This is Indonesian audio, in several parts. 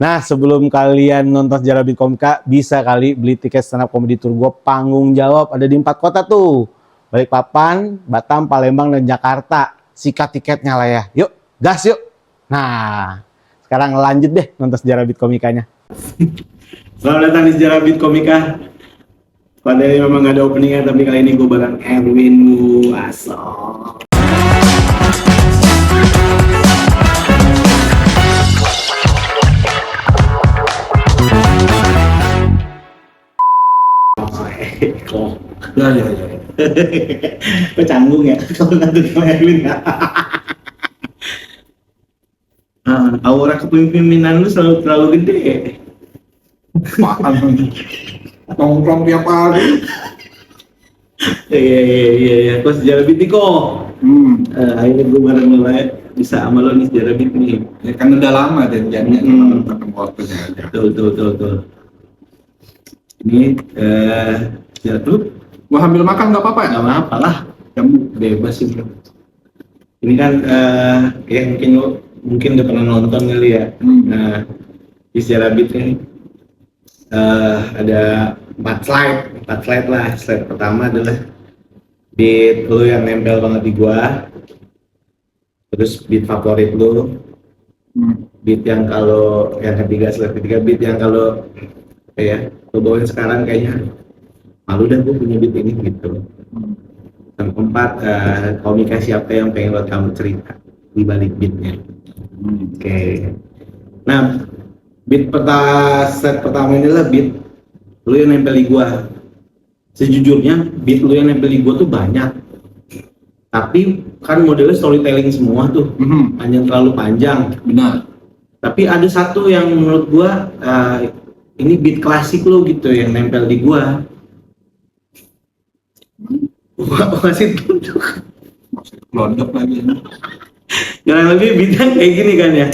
Nah, sebelum kalian nonton sejarah Beat Komika, bisa kali beli tiket stand up comedy tour gue Panggung Jawab. Ada di 4 kota tuh. Balikpapan, Batam, Palembang, dan Jakarta. Sikat tiketnya lah ya. Yuk, gas yuk. Nah, sekarang lanjut deh nonton sejarah Beat Komikanya. Selamat datang di sejarah Beat Komika. Pada ini memang gak ada openingnya, tapi kali ini gue bareng Erwin Muaso. Ya. Kok canggung ya? Kalau nanti sama Erwin ya? Aura kepemimpinan lu terlalu gede. Paham. Nongkrong tiap hari. Iya. Kok sejarah Beat nih kok. Akhirnya gue bareng mulai bisa sama lo nih sejarah Beat nih. Ya kan udah lama janjiannya ketemu waktunya aja. Betul. Ini sejarah tuh. Gua ambil makan nggak apa-apa ya? Gak apa-apa lah, kamu bebas sih bro. Ini kan ya mungkin udah pernah nonton kali ya. Nah, di sejarah Beat ini ada 4 slide lah. Slide pertama adalah beat lu yang nempel banget di gua, terus beat favorit lu, beat yang kalau yang ketiga, slide ketiga beat yang kalau kayak lu bawain sekarang kayaknya malu dah gue punya beat ini gitu. Yang keempat, komika siapa yang pengen buat kamu cerita di balik beatnya. Oke. Nah, set pertama ini lah beat lu yang nempel di gua. Sejujurnya beat lu yang nempel di gua tuh banyak, tapi kan modelnya storytelling semua tuh, panjang, terlalu panjang. Benar. Tapi ada satu yang menurut gua ini beat klasik lu gitu yang nempel di gua. Masih tunduk. Masih kelondok lagi. Jangan lebih bintang kayak gini kan ya.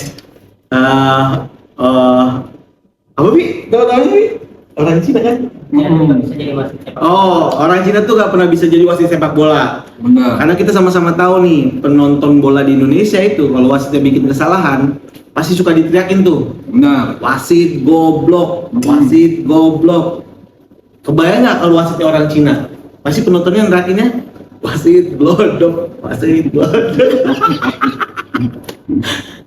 Apa Bi? Tahu Bi? Orang Cina kan? Bisa jadi wasit sepak bola. Oh, orang Cina tuh gak pernah bisa jadi wasit sepak bola. Benar. Karena kita sama-sama tahu nih, penonton bola di Indonesia itu kalau wasitnya bikin kesalahan, pasti suka diteriakin tuh. Benar. Wasit goblok, wasit goblok. Kebayang nggak kalau wasitnya orang Cina? Pasti penontonnya nerakinnya wasit glodok, wasit glodok.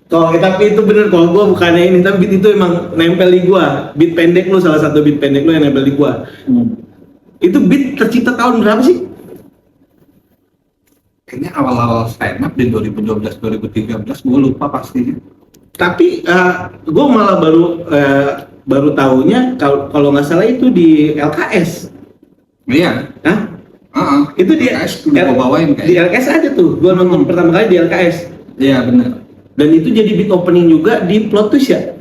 Tapi itu bener kalau gue bukannya ini, tapi beat itu emang nempel di gue. Beat pendek lu, salah satu beat pendek lu yang nempel di gue. Itu beat tercipta tahun berapa sih? Kayaknya awal-awal stand up di 2012-2013, gue lupa pastinya. Tapi gue malah baru tahunya kalau nggak salah itu di LKS. Iya. Hah? Itu di LKS udah gue bawain di kayak. LKS aja tuh. Gue nonton pertama kali di LKS. Iya benar. Dan itu jadi beat opening juga di Plot Twist ya?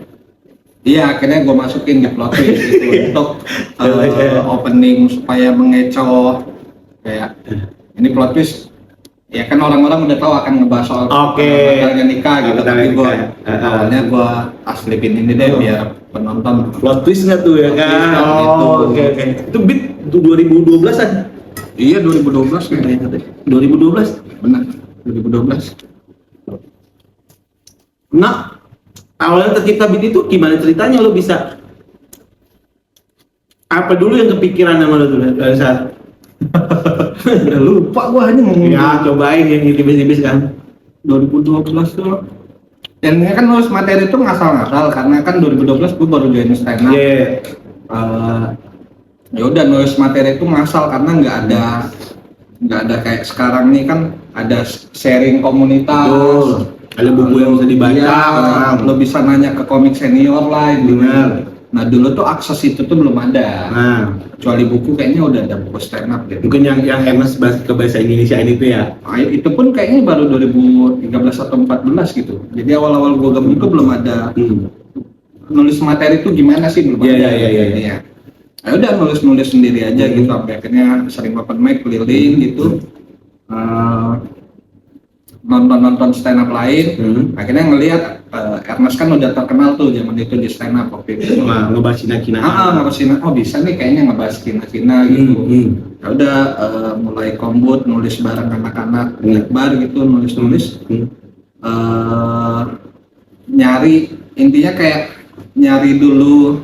Iya, akhirnya gue masukin di plot twist gitu untuk opening supaya mengecoh kayak ini plot twist. Ya kan orang-orang udah tahu akan ngebahas soal batalnya nikah gitu, tapi gue awalnya gue aslipin ini deh biar penonton Plot twist nggak tuh ya kan? Oh, oke. Itu beat 2012-an? Iya 2012 kayaknya. 2012? Benar, 2012. Nah, awalnya tercipta beat itu gimana ceritanya lo bisa? Apa dulu yang kepikiran sama lo tuh dari saat? Udah lupa gue hanya mau Ya, cobain yang tipis-tipis kan. 2012 tuh. Dan ini kan nulis materi itu ngasal-ngasal karena kan 2012 gue baru join stand up. Iya. Ya udah nulis materi itu ngasal karena nggak ada kayak sekarang nih kan ada sharing komunitas. Betul. Ada buku yang bisa dibaca. Iya, lo bisa nanya ke komik senior lah. Benar. Nah dulu tuh akses itu tuh belum ada. Nah, Kecuali buku kayaknya udah ada buku stand up gitu. mungkin yang Ernest ke bahasa Indonesia ini tuh ya. Nah, itu pun kayaknya baru 2013 atau 14 gitu. Jadi awal-awal gue gabung itu belum ada nulis materi itu gimana sih belum ada. Iya. Ya udah nulis sendiri aja gitu sampai akhirnya sering open mic keliling gitu. Nonton stand up lain, akhirnya ngelihat Ernest kan udah terkenal tuh zaman itu di stand up waktu itu. Ngebahas Cina-Cina. Ngebahas Cina, oh bisa nih kayaknya ngebahas Cina gitu. Ya udah mulai kombut nulis bareng anak-anak bar gitu nulis. Nyari intinya kayak nyari dulu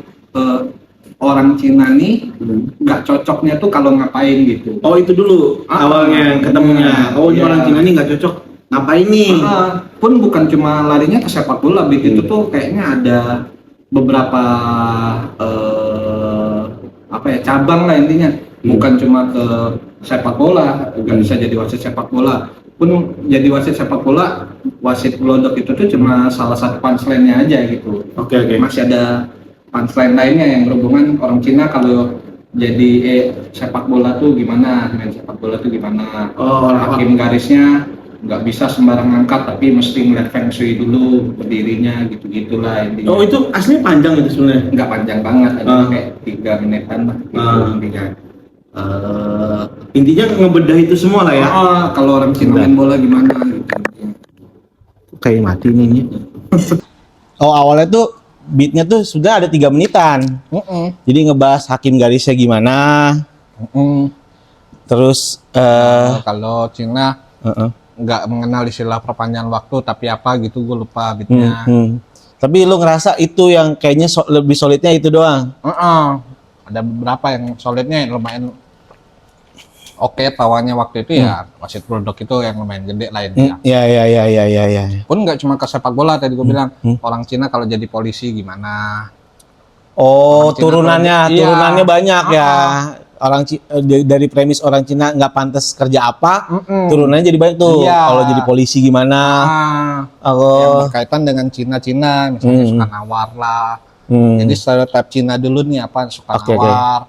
orang Cina nih nggak cocoknya tuh kalau ngapain gitu. Oh itu dulu awalnya ketemunya. Oh ini Iya. orang Cina nih nggak cocok. Ngapain nih? Pun bukan cuma larinya ke sepak bola, Bit itu tuh kayaknya ada beberapa apa ya cabang lah intinya. Bukan cuma ke sepak bola, nggak bisa jadi wasit sepak bola. Pun jadi wasit sepak bola, wasit glodok itu tuh cuma salah satu punchline-nya aja gitu. Oke. Masih ada punchline lainnya yang berhubungan orang Cina kalau jadi sepak bola tuh gimana, main sepak bola tuh gimana. Oh, Hakim garisnya nggak bisa sembarang angkat tapi mesti ngeliat feng shui dulu berdirinya gitu-gitulah intinya. Oh itu aslinya panjang itu sebenarnya. Nggak panjang banget, ada kayak 3 menitan lah gitu intinya. Intinya ngebedah itu semua lah ya. Kalau orang Cina main bola gimana gitu. Kayak mati nih. Oh awalnya tuh beatnya tuh sudah ada 3 menitan. Jadi ngebahas hakim garisnya gimana. Terus Kalau Cina nggak mengenal istilah perpanjangan waktu tapi apa gitu gue lupa beatnya. Tapi lu ngerasa itu yang kayaknya lebih solidnya itu doang. Ada beberapa yang solidnya yang lumayan oke tawannya waktu itu ya wasit Bulldog itu yang lumayan gede lah intinya. Ya. Pun nggak cuma ke sepak bola tadi gue bilang orang Cina kalau jadi polisi gimana. Oh Orang Cina turunannya kalau- iya. turunannya banyak ya. Orang dari premis orang Cina nggak pantas kerja apa, turunannya jadi banyak tuh. Iya. Kalau jadi polisi gimana? Yang Oh. berkaitan dengan Cina misalnya suka nawar lah. Hmm. Jadi stereotip Cina dulu nih apa suka Oke. nawar,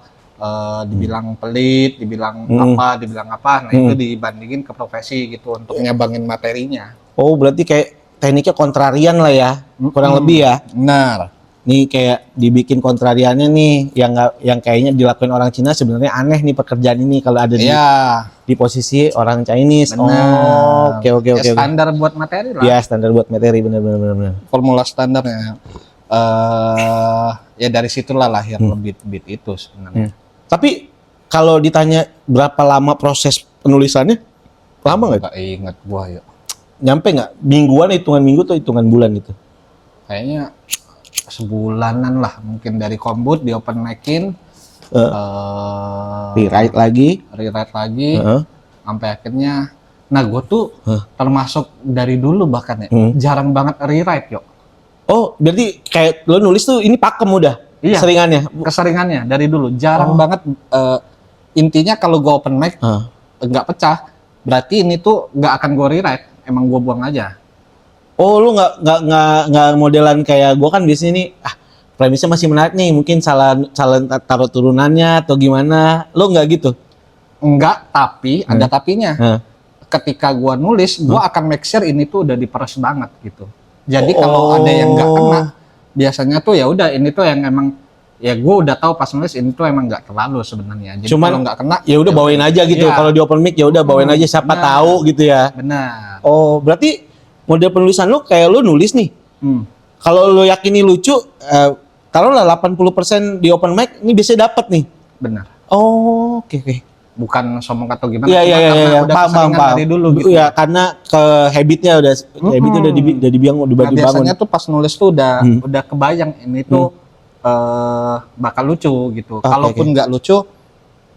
dibilang pelit, dibilang apa. Nah itu dibandingin ke profesi gitu untuk nyabangin materinya. Oh berarti kayak tekniknya kontrarian lah ya, kurang lebih ya. Benar. Nih kayak dibikin kontrariannya nih, yang kayaknya dilakuin orang Cina sebenarnya aneh nih pekerjaan ini kalau ada di posisi orang Chinese. Benar. Oh, oke. Standar buat materi lah. Ya standar buat materi benar. Formula standarnya. Ya dari situlah lahir beat itu sebenarnya. Tapi kalau ditanya berapa lama proses penulisannya, lama nggak? Nggak inget gua ya. Nyampe nggak? Mingguan, hitungan minggu atau hitungan bulan gitu? Kayaknya sebulanan lah mungkin dari kombut di open mic-in Rewrite lagi. Sampai akhirnya gue tuh termasuk dari dulu bahkan ya jarang banget rewrite yuk. Oh, berarti kayak lo nulis tuh ini pakem udah? Iya. Keseringannya? Dari dulu jarang banget. Intinya kalau gue open mic nggak pecah berarti ini tuh nggak akan gue rewrite, emang gue buang aja. Oh, lu nggak modelan kayak gua kan biasanya nih, premisnya masih menarik nih, mungkin salah taruh turunannya atau gimana? Lu nggak gitu? Enggak, tapi ada tapinya. Ketika gua nulis, gua akan make sure ini tuh udah diperes banget gitu. Jadi kalau ada yang nggak kena, biasanya tuh ya udah ini tuh yang emang ya gua udah tahu pas nulis ini tuh emang nggak terlalu sebenarnya. Jadi Cuman kalau nggak kena, ya udah bawain aja gitu. Iya. Kalau di open mic ya udah bawain aja, siapa Benar. tahu gitu ya. Benar. Oh, berarti model penulisan lu kayak lu nulis nih. Kalau lu yakini lucu, taruhlah 80% di open mic ini biasanya dapat nih. Benar. Oh, oke. Bukan sombong atau gimana? Iya, cuma karena udah paham. keseringan dari dulu gitu. Iya, karena ke habitnya udah dibangun. Nah, biasanya tuh pas nulis tuh udah kebayang ini tuh bakal lucu gitu. Kalaupun nggak lucu,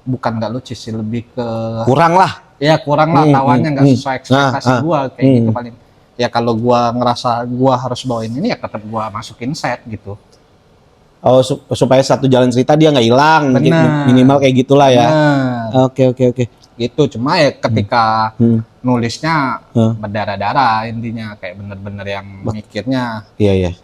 bukan nggak lucu sih, lebih ke kurang lah. ya kurang lah tawanya nggak sesuai ekspektasi gua kayak gitu paling. Ya kalau gua ngerasa gua harus bawain ini ya tetap gua masukin set gitu. Oh, supaya satu jalan cerita dia nggak hilang, Benar. minimal kayak gitulah ya. Nah, Oke. gitu. Cuma ya ketika nulisnya berdarah-darah intinya kayak bener-bener yang mikirnya Iya.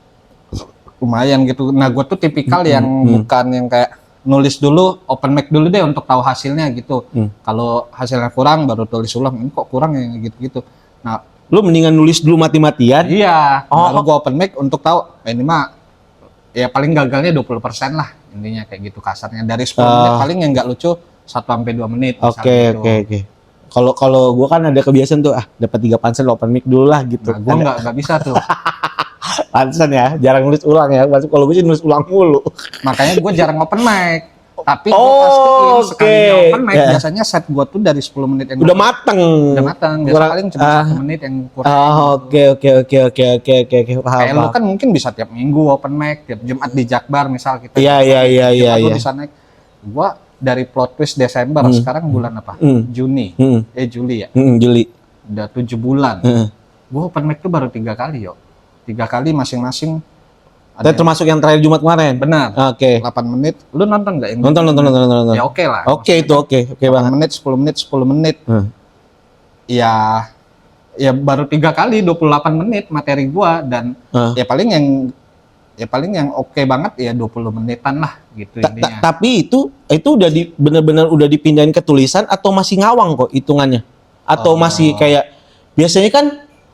lumayan gitu. Nah, gue tuh tipikal yang bukan yang kayak nulis dulu, open mic dulu deh untuk tahu hasilnya gitu. Kalau hasilnya kurang baru tulis ulang. Ini kok kurang ya gitu-gitu. Nah, Lu mendingan nulis dulu mati-matian. iya. Baru gue open mic untuk tahu ini mah ya paling gagalnya 20% lah intinya kayak gitu kasarnya. Dari 10 menit paling yang nggak lucu 1-2 menit. Oke. Kalau gua kan ada kebiasaan tuh dapat 3 punchline open mic dulu lah gitu. Nah, gue nggak bisa tuh. Pantesan ya, jarang nulis ulang ya. Maksud kalau gue sih nulis ulang mulu. Makanya gue jarang open mic. Tapi Oh, gua pastiin sekalinya oke. open mic Ya. biasanya set gua tuh dari 10 menit yang Udah mateng. udah matang. Biasa Kurang- paling cuma 1 menit yang kurang. Oke. Paham. Kayak lu Paham. kan mungkin bisa tiap minggu open mic, tiap Jumat di Jakbar misal kita. Iya. Jumat lu bisa naik. Gua dari plot twist Desember, sekarang bulan apa? Juni. Juli ya. Juli. Udah 7 bulan. Heeh. Gua open mic tuh baru 3 kali yo. 3 kali masing-masing. Tapi termasuk yang terakhir Jumat kemarin. Benar. Oke. 8 menit. Lu nonton nggak? Nonton. Ya oke lah. Oke itu oke 8 banget. menit, 10 menit, 10 menit. Ya baru 3 kali 28 menit materi gua dan ya paling yang oke banget ya 20 menitan lah gitu intinya. Tapi itu udah benar-benar udah dipindahin ke tulisan atau masih ngawang kok hitungannya? Atau masih kayak biasanya kan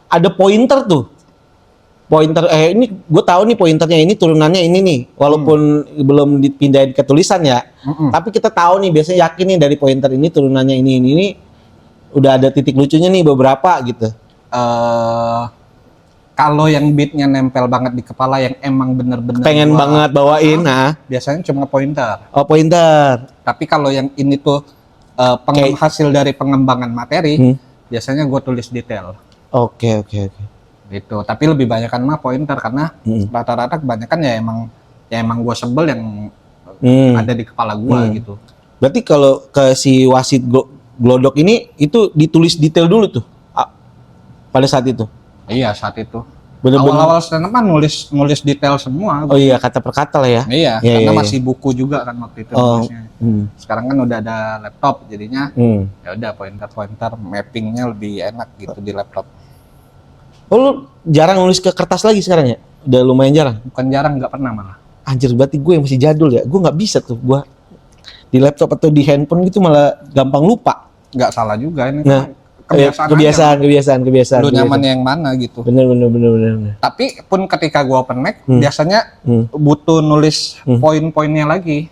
ada pointer tuh. Pointer ini gue tahu nih pointernya ini turunannya ini nih walaupun belum dipindahin ke tulisan ya. Tapi kita tahu nih biasanya yakin nih dari pointer ini turunannya ini udah ada titik lucunya nih beberapa gitu. Kalau yang beatnya nempel banget di kepala yang emang bener-bener Pengen gua banget bawain, biasanya cuma pointer. Oh pointer. Tapi kalau yang ini tuh hasil dari pengembangan materi, biasanya gue tulis detail. Oke. Gitu. Tapi lebih banyakan mah pointer karena rata-rata kebanyakan ya emang gue sebel yang ada di kepala gue gitu. Berarti kalau ke si wasit glodok ini itu ditulis detail dulu tuh pada saat itu. Iya saat itu. Bener-bener. Awal-awal stand up kan nulis detail semua. Oh iya kata per kata lah ya. Iya, karena masih buku juga kan waktu itu nulisnya. Sekarang kan udah ada laptop jadinya ya udah pointer mappingnya lebih enak gitu di laptop. Oh lu jarang nulis ke kertas lagi sekarang ya? Udah lumayan jarang? Bukan jarang, nggak pernah malah. Anjir berarti gue yang masih jadul ya? Gue nggak bisa tuh, gue di laptop atau di handphone gitu malah gampang lupa. Nggak salah juga ini. Nah, kebiasaan. kebiasaan. Lu nyaman yang mana gitu. Bener. Tapi pun ketika gua open mic, biasanya butuh nulis poin-poinnya lagi.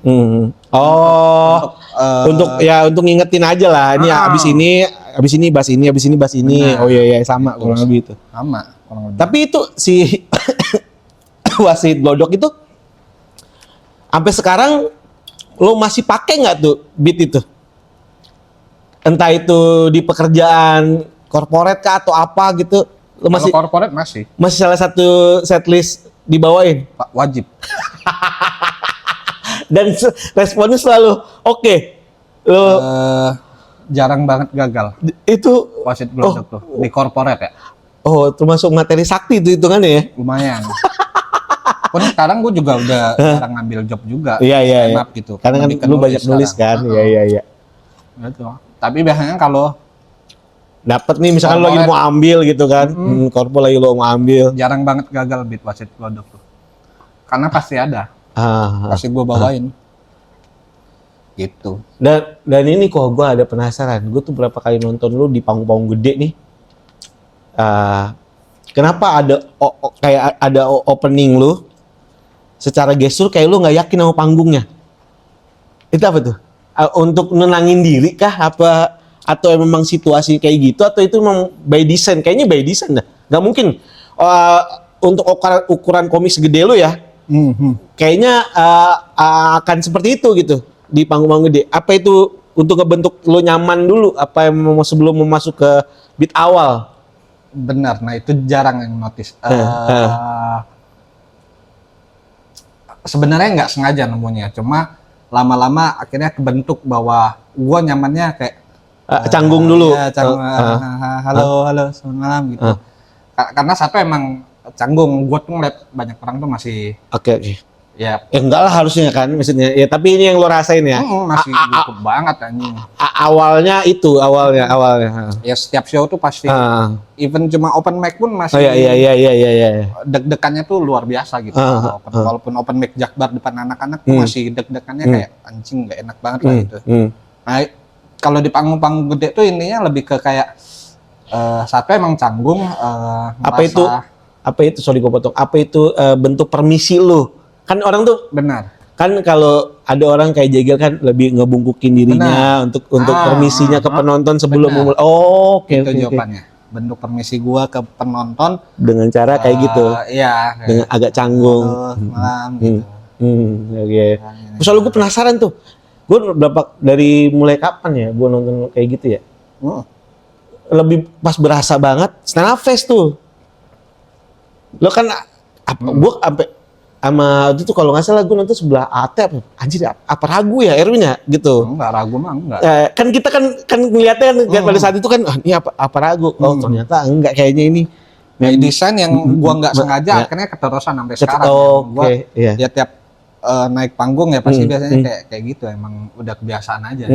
Untuk ngingetin aja lah. Ini abis ini bahas ini. Benar. Oh iya sama kurang lebih itu. Sama kurang lebih. Tapi itu si wasit glodok itu sampai sekarang lo masih pakai nggak tuh beat itu? Entah itu di pekerjaan corporate kah atau apa gitu, lo masih Kalau corporate masih salah satu setlist dibawain wajib. dan responnya selalu oke. Lo Jarang banget gagal itu wasit glodok tuh di corporate ya. Termasuk materi sakti itu hitungannya ya. Lumayan. Pun sekarang gue juga udah jarang ngambil job juga. Iya. Stand up gitu. Karena kan Lebih ke lu banyak nulis sekarang. kan. Iya. Gitu. Tapi biasanya kalau Dapat nih misalkan lo lagi mau ambil gitu kan. Korpo lagi lo mau ambil. jarang banget gagal beat wasit glodok tuh. Karena pasti ada. Pasti gue bawain. Gitu. Dan ini kok gue ada penasaran. Gue tuh berapa kali nonton lu di panggung-panggung gede nih. Kenapa ada kayak ada opening lu secara gestur kayak lu nggak yakin sama panggungnya? Itu apa tuh? Untuk nenangin diri kah? Apa atau memang situasi kayak gitu? Atau itu memang by design? Kayaknya by design dah. Nggak mungkin untuk ukuran komik segede lu ya. Kayaknya akan seperti itu gitu di panggung-panggung gede. Apa itu untuk ngebentuk lu nyaman dulu? Apa yang sebelum masuk ke beat awal? Benar, nah itu jarang yang notice. Sebenarnya nggak sengaja nemunya, cuma lama-lama akhirnya kebentuk bahwa gua nyamannya kayak canggung dulu. Ya, halo, selamat malam gitu. Karena satu emang canggung, gua tuh ngeliat banyak orang tuh masih Oke. ya Enggak lah harusnya kan maksudnya. Ya tapi ini yang lo rasain ya. masih cukup banget anjing. Awalnya. Ya setiap show tuh pasti even cuma open mic pun masih Iya. deg-degannya tuh luar biasa gitu. Walaupun open mic Jakbar depan anak-anak tuh masih deg-degannya kayak anjing nggak enak banget lah gitu. Nah, kalau di panggung-panggung gede tuh intinya lebih ke kayak satu emang canggung Apa itu sorry gue potong. Apa itu bentuk permisi lu? Kan orang tuh benar. Kan kalau ada orang kayak Jegel kan lebih ngebungkukin dirinya untuk permisinya ke penonton sebelum memulai. Oke. Jawabannya. Bentuk permisi gua ke penonton dengan cara kayak gitu. Iya. Dengan agak canggung. Malam gitu. Oke. Soalnya gue penasaran tuh. Gue dari mulai kapan ya gue nonton kayak gitu ya? Lebih pas berasa banget stand up fest tuh. Lo kan gue sampai sama itu tuh kalau nggak salah gue nonton sebelah AT anjir apa ragu ya Erwin ya gitu. Enggak ragu mah enggak. Kan kita kan ngeliatnya kan pada saat itu kan ini apa ragu. Oh ternyata enggak kayaknya ini. Nah, desain yang gua nggak sengaja akhirnya keterusan sampai sekarang. Gua ya tiap naik panggung ya pasti biasanya kayak gitu, emang udah kebiasaan aja.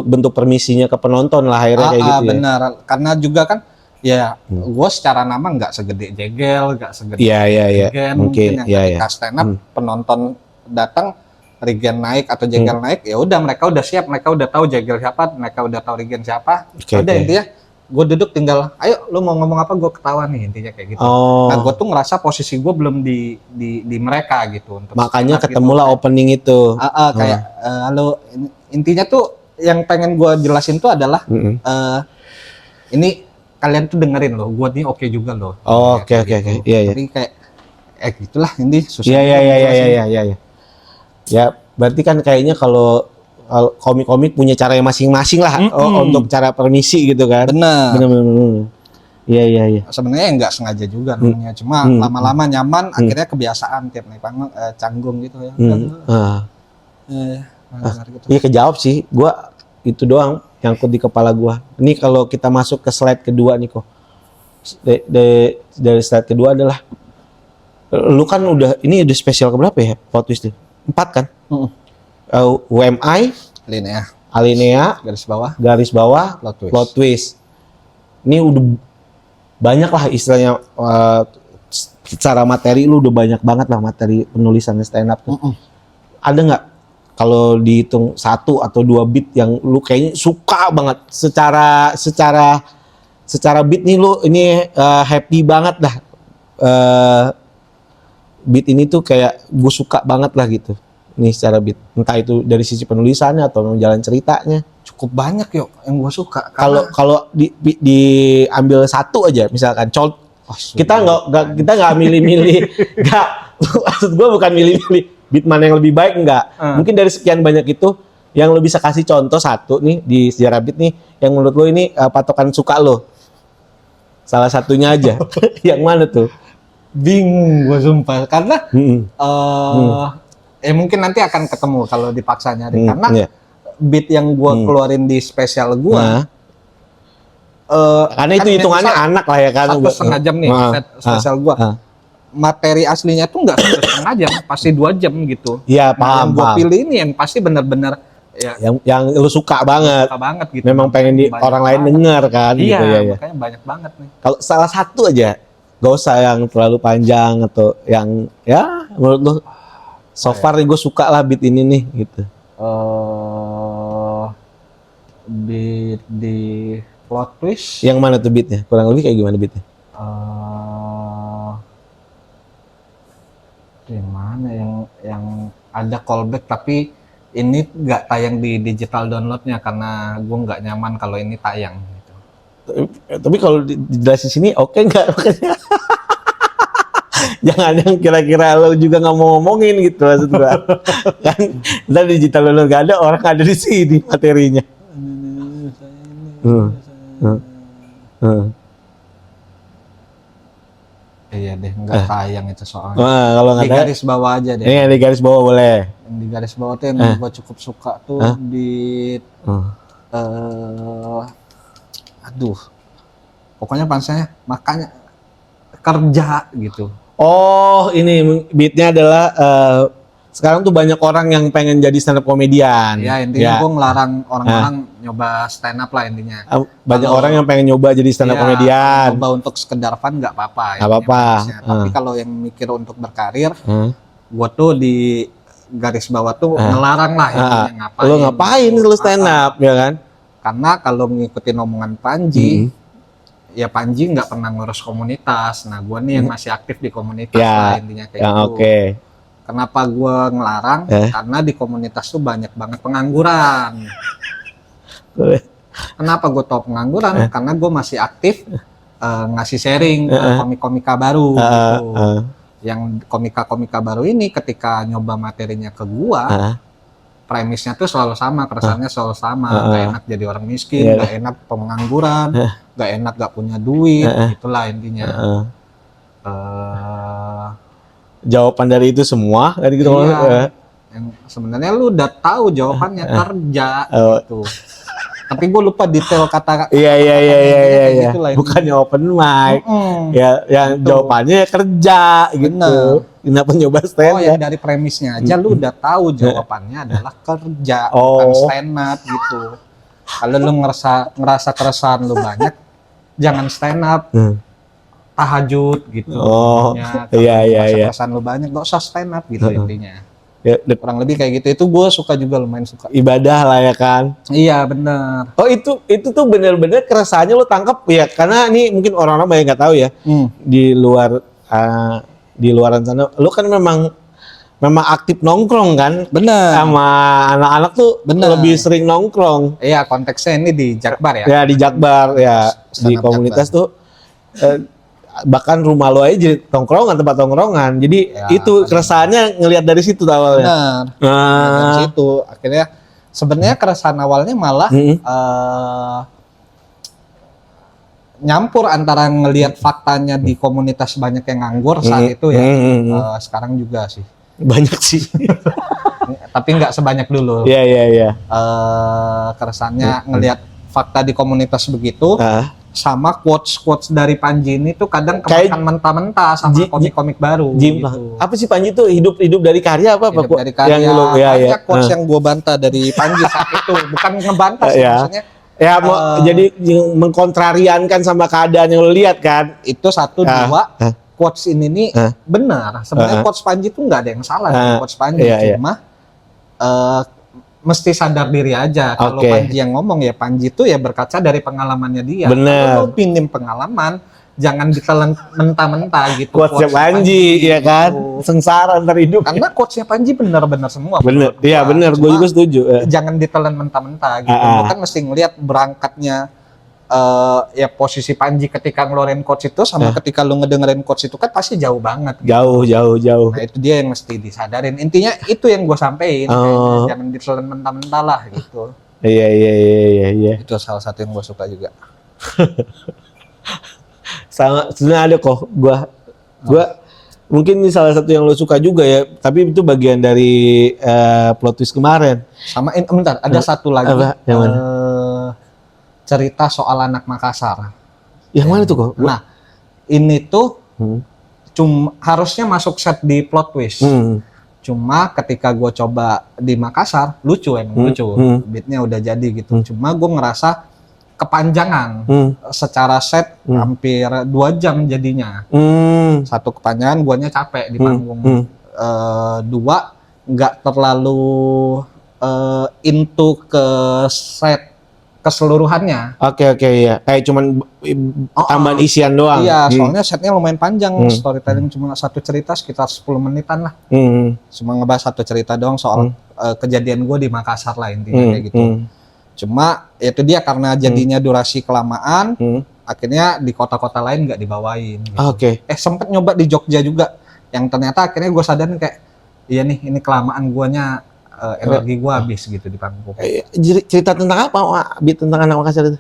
Bentuk permisinya ke penonton lah akhirnya kayak gitu. Benar, karena juga kan ya gua secara nama nggak segede Jegel, nggak segede Regen, mungkin yang ketika stand up penonton datang Regen naik atau Jegel naik, ya udah mereka udah siap, mereka udah tahu Jegel siapa, mereka udah tahu Regen siapa. Udah intinya gue duduk tinggal, ayo lu mau ngomong apa gue ketawa nih, intinya kayak gitu. Nah gue tuh ngerasa posisi gue belum di mereka gitu. Untuk makanya ketemulah gitu, opening itu. Kayak halo, intinya tuh yang pengen gue jelasin tuh adalah ini kalian tuh dengerin loh, gue nih oke juga loh. Oke. Iya. Jadi kayak gitulah ini susah. Iya. Ya berarti kan kayaknya kalau komik-komik punya cara yang masing-masing lah untuk cara permisi gitu kan. Bener. Iya. Sebenarnya nggak sengaja juga namanya, cuma lama-lama nyaman, akhirnya kebiasaan tiap naik panggung canggung gitu ya. Iya kejawab sih, gua itu doang nyangkut di kepala gua. Ini kalau kita masuk ke slide kedua nih kok. Dari slide kedua adalah lu kan udah spesial keberapa ya plot twist tuh? 4 kan? UMI, Alinea, garis bawah, plot twist. Ini udah banyak lah istilahnya, secara materi lu udah banyak banget lah materi penulisan stand up tuh. Ada nggak kalau dihitung 1 atau 2 beat yang lu kayaknya suka banget secara beat nih lu ini happy banget dah. Beat ini tuh kayak gue suka banget lah gitu. Nih secara beat, entah itu dari sisi penulisannya atau jalan ceritanya. Cukup banyak yuk yang gue suka. Kalau diambil 1 aja misalkan kita nggak milih-milih, nggak, maksud gue bukan milih-milih beat mana yang lebih baik, enggak. Mungkin dari sekian banyak itu yang lo bisa kasih contoh 1 nih di sejarah beat nih yang menurut lo ini patokan suka lo. Salah satunya aja. Yang mana tuh? Bingung gue sumpah karena mungkin nanti akan ketemu kalau dipaksa nyari, karena beat yang gue keluarin di spesial gue karena itu hitungannya anak lah ya kan, 1,5 jam nih spesial gue. Materi aslinya tuh nggak 1,5 jam, pasti 2 jam gitu. Iya paham. Yang gue pilih ini yang pasti benar-benar ya, yang lu suka banget gitu. Memang pengen orang lain denger kan. Iya, gitu, ya. Makanya banyak banget nih. Kalau salah satu aja, gak usah yang terlalu panjang atau yang ya menurut lu so far nih gue suka lah beat ini nih gitu. Beat di plot twist. Yang mana tuh beatnya? Kurang lebih kayak gimana beatnya? Yang mana yang ada callback tapi ini nggak tayang di digital downloadnya karena gue nggak nyaman kalau ini tayang. Gitu. Tapi kalau dijelasin sini oke nggak? Jangan yang kira-kira lo juga nggak mau ngomongin gitu maksud gua. Kan dan digital download nggak ada, orang ada di sini materinya. Iya deh, nggak tayang itu soalnya. Kalau nggak di garis bawah aja deh. Iya di garis bawah boleh. Yang di garis bawah tuh yang gue cukup suka tuh pokoknya pansanya makanya kerja gitu. Oh ini beatnya adalah sekarang tuh banyak orang yang pengen jadi stand up komedian. Ya intinya gue ngelarang orang-orang nyoba stand up lah intinya. Banyak orang yang pengen nyoba jadi stand up komedian. Coba untuk sekedar fun nggak apa-apa. Nggak apa-apa. Tapi kalau yang mikir untuk berkarir, gue tuh di garis bawah tuh ngelarang lah intinya ngapain. Lo ngapain lu stand up ya kan? Karena kalau ngikutin omongan Panji, ya Panji nggak pernah ngurus komunitas. Nah gue nih yang masih aktif di komunitas lah intinya kayak gitu. Oke. Kenapa gue ngelarang? Karena di komunitas tuh banyak banget pengangguran. Kenapa gue tau pengangguran? Karena gue masih aktif ngasih sharing komika-komika baru. Gitu. Yang komika-komika baru ini ketika nyoba materinya ke gue, premisnya tuh selalu sama, keresahannya selalu sama. Gak enak jadi orang miskin, Iya. gak enak pengangguran, gak enak gak punya duit, itulah intinya. Jawaban dari itu semua dari gitu. Iya. Yang sebenarnya lu udah tahu jawabannya, kerja gitu. Tapi gue lupa detail kata. Iya. Gitu lah, Bukannya open mic. Ya, yang Gitu. jawabannya ya kerja gitu. Kenapa nyoba stand Oh, yang dari premisnya aja lu udah tahu jawabannya adalah kerja, bukan stand up gitu. Kalau lu ngerasa keresahan lu banyak, jangan stand up. Tahajud gitu. Oh, Iya. iya. Keresahan lu banyak, gak usah stand up gitu intinya. Ya, Kurang lebih kayak gitu. Itu gue suka juga, lumayan suka. ibadah lah ya kan. Iya bener. Oh itu tuh bener-bener keresahannya lo tangkap ya, karena ini mungkin orang-orang banyak nggak tahu ya. Di luaran sana, lo kan memang aktif nongkrong kan. Bener. Sama anak-anak tuh Bener. lebih sering nongkrong. Iya, konteksnya ini di Jakbar ya. Ya di Jakbar ya, di Stand up komunitas tuh bahkan rumah lo aja jadi tongkrongan, tempat tongkrongan. Jadi Ya, itu keresahannya ngelihat dari situ awalnya. Bener. Dari situ akhirnya sebenarnya keresahan awalnya malah nyampur antara ngelihat faktanya di komunitas banyak yang nganggur saat itu ya. Sekarang juga sih. Banyak sih. Tapi nggak sebanyak dulu. Iya. Keresahannya ngelihat fakta di komunitas begitu. Sama quotes dari Panji ini tuh kadang kemakan mentah-mentah sama komik-komik baru. Gitu. Apa sih Panji tuh hidup dari karya apa? Hidup dari karya. Yang lu, banyak quotes yang gue bantah dari Panji saat itu. Bukan ngebantah sih maksudnya. Ya jadi mengkontrariankan sama keadaan yang lu lihat kan. Itu satu, dua. Quotes ini nih benar. Sebenarnya quotes Panji tuh nggak ada yang salah dengan quotes Panji. Cuma mesti sadar diri aja. Kalau Panji yang ngomong ya Panji itu ya berkaca dari pengalamannya dia. Kalau lu minim pengalaman, jangan ditelan mentah-mentah gitu. Quotesnya Panji, ya kan? Sengsara ntar hidup. Karena quotesnya Panji benar-benar semua. Bener, iya bener. Gue juga setuju. Jangan ditelan mentah-mentah gitu. Lu kan mesti ngelihat berangkatnya ya posisi Panji ketika ngeluarin quotes itu sama ketika lu ngedengerin quotes itu kan pasti jauh banget. Gitu. Jauh. Nah itu dia yang mesti disadarin. Intinya itu yang gue sampein. Jangan ditelan mentah-mentah lah gitu. Iya. Itu salah satu yang gue suka juga. Sama sebenarnya ada kok. Gue mungkin ini salah satu yang lo suka juga ya. Tapi itu bagian dari plot twist kemarin. Sama bentar, ada satu lagi. Apa? Yang mana? Cerita soal anak Makassar. Yang mana tuh kok? Nah, ini tuh cuma harusnya masuk set di plot twist. Cuma ketika gue coba di Makassar, lucu. Beatnya udah jadi gitu. Cuma gue ngerasa kepanjangan. Secara set hampir 2 jam jadinya. Satu kepanjangan, guanya capek di panggung. 2, nggak terlalu into ke set keseluruhannya. Oke ya. Kayak cuman tambahan isian doang. Iya, soalnya setnya lumayan panjang. Storytelling cuma satu cerita sekitar 10 menitan lah. Cuma ngebahas satu cerita doang soal kejadian gue di Makassar lah intinya kayak gitu. Cuma itu dia karena jadinya durasi kelamaan, akhirnya di kota-kota lain nggak dibawain. Gitu. Sempet nyoba di Jogja juga, yang ternyata akhirnya gue sadarin kayak, iya nih ini kelamaan guanya. Energi gue habis gitu di panggung. Cerita tentang apa? Tentang anak Makassar itu?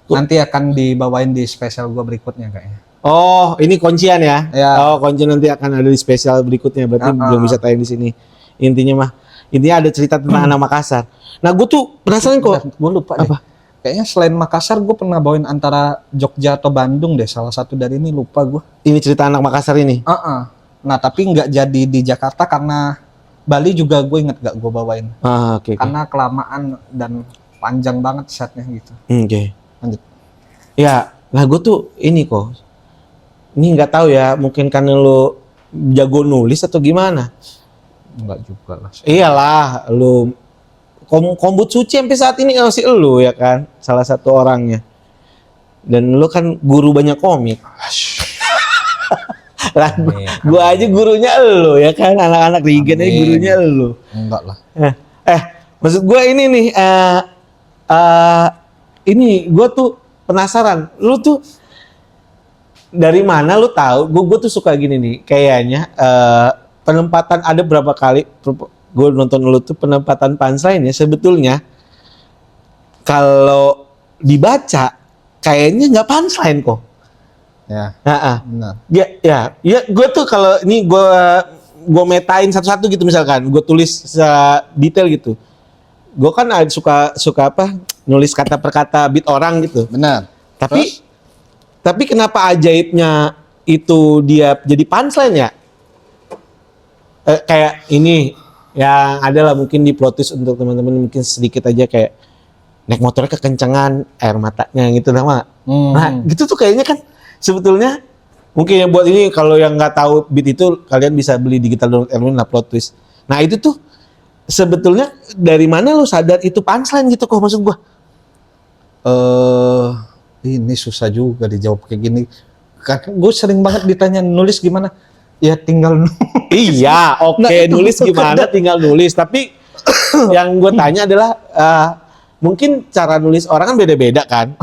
Nanti akan dibawain di spesial gue berikutnya kayaknya. Oh, ini kuncian ya? Ya. Oh, kuncian nanti akan ada di spesial berikutnya. Berarti belum bisa tayang di sini. Intinya ada cerita tentang anak Makassar. Nah, gue tuh penasaran kok. Gue lupa deh. Kayaknya selain Makassar, gue pernah bawain antara Jogja atau Bandung deh. Salah satu dari ini lupa gue. Ini cerita anak Makassar ini? Nah, tapi nggak jadi di Jakarta karena Bali juga gue inget gak gue bawain. Karena kelamaan dan panjang banget setnya gitu. Lanjut. Ya, nah gue tuh ini kok. Ini nggak tahu ya, mungkin karena lo jago nulis atau gimana? Enggak juga lah. Iyalah, lo kombut suci sampai saat ini masih lo ya kan, salah satu orangnya. Dan lo kan guru banyak komik. Lah, gua aja gurunya elu ya kan, anak-anak Regen aja gurunya elu. Enggak lah. Maksud gua ini nih, ini gua tuh penasaran, lu tuh dari mana lu tahu? Gua tuh suka gini nih, kayaknya penempatan ada berapa kali gue nonton lu tuh penempatan punchline ya sebetulnya kalau dibaca kayaknya nggak punchline kok. Ya, Nah, benar. ya, gue tuh kalau ini gue metain satu-satu gitu misalkan, gue tulis detail gitu. Gue kan suka apa nulis kata per kata beat orang gitu. Benar. Tapi kenapa ajaibnya itu dia jadi punchline ya? Kayak ini yang adalah mungkin di plot twist untuk teman-teman mungkin sedikit aja kayak naik motornya kekencangan air matanya gitu nama. Nah gitu tuh kayaknya kan sebetulnya mungkin yang buat ini kalau yang nggak tahu beat itu kalian bisa beli digital download Erwin lah plot twist. Nah itu tuh sebetulnya dari mana lo sadar itu punchline gitu kok maksud gua? Ini susah juga dijawab kayak gini. Karena gue sering banget ditanya nulis gimana. Ya tinggal Iya, oke, Nah, itu nulis gimana tinggal nulis. Tapi yang gue tanya adalah mungkin cara nulis orang kan beda-beda kan.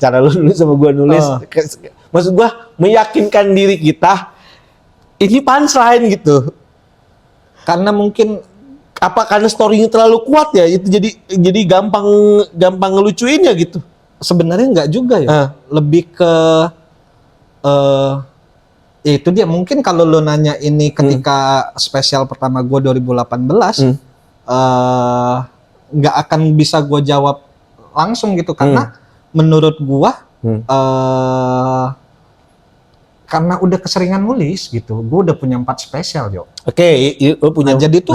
Cara lu nulis sama gue nulis. Maksud gue meyakinkan diri kita ini punchline gitu. karena mungkin Apa karena story-nya terlalu kuat ya? Itu jadi gampang ngelucuin ya gitu. sebenarnya nggak juga ya. Lebih ke ya itu dia mungkin kalau lo nanya ini ketika spesial pertama gue 2018 nggak akan bisa gue jawab langsung gitu karena menurut gue karena udah keseringan nulis gitu, gue udah punya 4 spesial Jo. Oke, lu punya. Nah, jadi tuh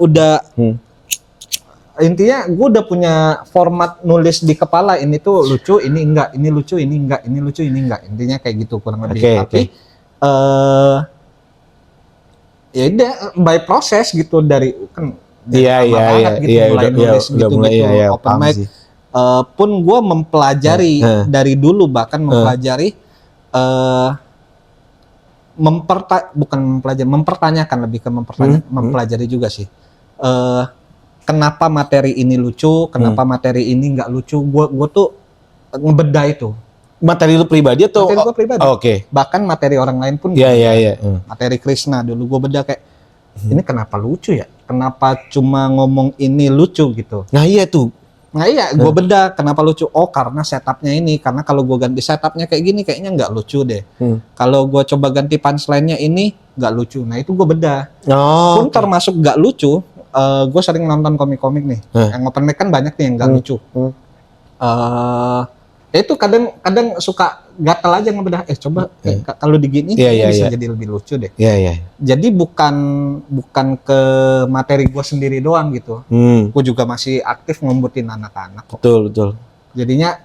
udah intinya gue udah punya format nulis di kepala, ini tuh lucu, ini enggak, ini lucu, ini enggak, ini lucu, ini enggak, intinya kayak gitu kurang lebih. Tapi ya udah by proses gitu dari kan Iya, mulai nulis gitu open mic. Pun gue mempelajari dari dulu bahkan mempelajari mempertanyakan lebih ke mempelajari juga sih. Kenapa materi ini lucu, kenapa materi ini nggak lucu? Gue tuh ngebedah itu. Materi lu pribadi atau? Materi gue pribadi. Oke. Bahkan materi orang lain pun. Iya. Materi Krishna dulu gue bedah kayak ini kenapa lucu ya? Kenapa cuma ngomong ini lucu gitu? Nah iya tuh. Nah iya, gue bedah kenapa lucu. Oh karena setupnya ini. Karena kalau gue ganti setupnya kayak gini kayaknya nggak lucu deh. Kalau gue coba ganti punchline-nya ini nggak lucu. Nah itu gue bedah. Pun termasuk nggak lucu. Gue sering nonton komik-komik nih. Yang open mic kan banyak nih yang nggak lucu. Itu kadang suka gatel aja ngebedah. Coba kalau digini bisa jadi lebih lucu deh. Iya. Jadi bukan ke materi gue sendiri doang gitu. Gue juga masih aktif ngombutin anak-anak. Betul. Jadinya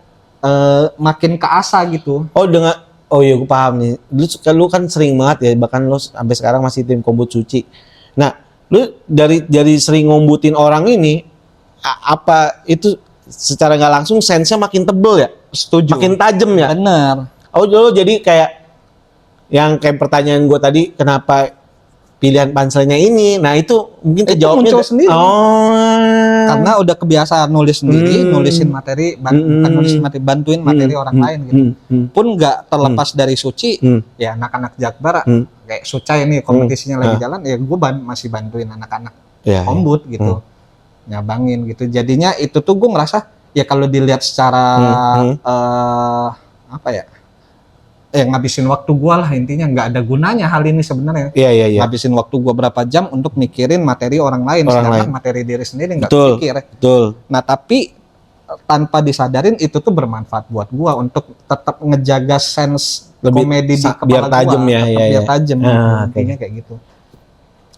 makin keasa gitu. Oh iya gue paham nih. Lu kan sering banget ya, bahkan lu sampai sekarang masih tim kombut suci. Nah, lu dari sering ngombutin orang ini apa itu secara nggak langsung sense-nya makin tebel ya? Setuju. Makin tajam ya? Bener. Oh jadi kayak yang kayak pertanyaan gue tadi, kenapa pilihan punchline-nya ini? Nah itu mungkin Itu kejawabnya muncul sendiri. Karena Karena udah kebiasaan nulis sendiri, nulisin materi, bukan nulisin materi, bantuin materi orang lain gitu. Pun nggak terlepas dari Suci, ya anak-anak Jakbar, kayak Suca ini kompetisinya lagi jalan, ya gue masih bantuin anak-anak kombut gitu, nyabangin gitu. Jadinya itu tuh gue ngerasa, ya kalau dilihat secara apa ya, ngabisin waktu gue lah intinya, nggak ada gunanya hal ini sebenarnya. Iya. Ngabisin waktu gue berapa jam untuk mikirin materi orang lain, sedangkan materi diri sendiri nggak kepikir. Betul. Nah tapi tanpa disadarin itu tuh bermanfaat buat gue untuk tetap ngejaga sense komedi di kepala biar tajam gue, ya, biar tajam, intinya kayak gitu.